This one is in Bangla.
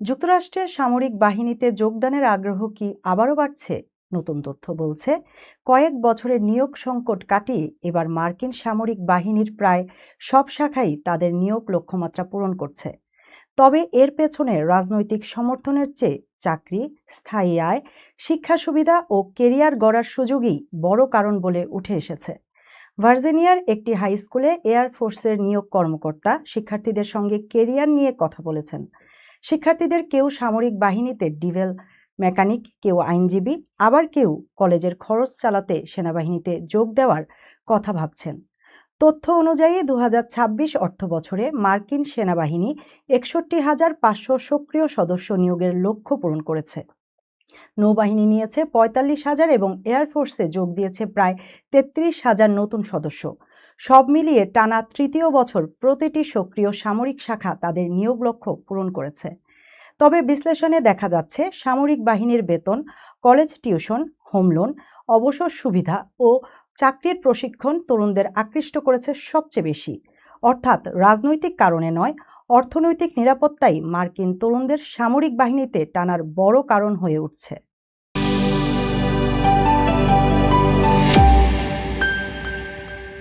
যুক্তরাষ্ট্রের সামরিক বাহিনীতে যোগদানের আগ্রহ কি আবারও বাড়ছে? নতুন তথ্য বলছে, কয়েক বছরের নিয়োগ সংকট কাটিয়ে এবার মার্কিন সামরিক বাহিনীর প্রায় সব শাখাই তাদের নিয়োগ লক্ষ্যমাত্রা পূরণ করছে। তবে এর পেছনে রাজনৈতিক সমর্থনের চেয়ে চাকরি, স্থায়ী আয়, শিক্ষা সুবিধা ও কেরিয়ার গড়ার সুযোগই বড় কারণ বলে উঠে এসেছে। ভার্জিনিয়ার একটি হাই স্কুলে এয়ার ফোর্সের নিয়োগ কর্মকর্তা শিক্ষার্থীদের সঙ্গে কেরিয়ার নিয়ে কথা বলেছেন। শিক্ষার্থীদের কেউ সামরিক বাহিনীতে ডিভেল মেকানিক, কেউ আইনজীবী, আবার কেউ কলেজের খরচ চালাতে সেনাবাহিনীতে যোগ দেওয়ার কথা ভাবছেন। তথ্য অনুযায়ী 2026 অর্থবছরে মার্কিন সেনাবাহিনী 61,500 সক্রিয় সদস্য নিয়োগের লক্ষ্য পূরণ করেছে। নৌবাহিনী নিয়েছে 45,000 এবং এয়ারফোর্সে যোগ দিয়েছে প্রায় 33,000 নতুন সদস্য। সব মিলিয়ে টানা তৃতীয় বছর প্রতিটি সক্রিয় সামরিক শাখা তাদের নিয়োগ লক্ষ্য পূরণ করেছে। তবে বিশ্লেষণে দেখা যাচ্ছে, সামরিক বাহিনীর বেতন, কলেজ টিউশন, হোম লোন, অবসর সুবিধা ও চাকরির প্রশিক্ষণ তরুণদের আকৃষ্ট করেছে সবচেয়ে বেশি। অর্থাৎ রাজনৈতিক কারণে নয়, অর্থনৈতিক নিরাপত্তাই মার্কিন তরুণদের সামরিক বাহিনীতে টানার বড় কারণ হয়ে উঠছে।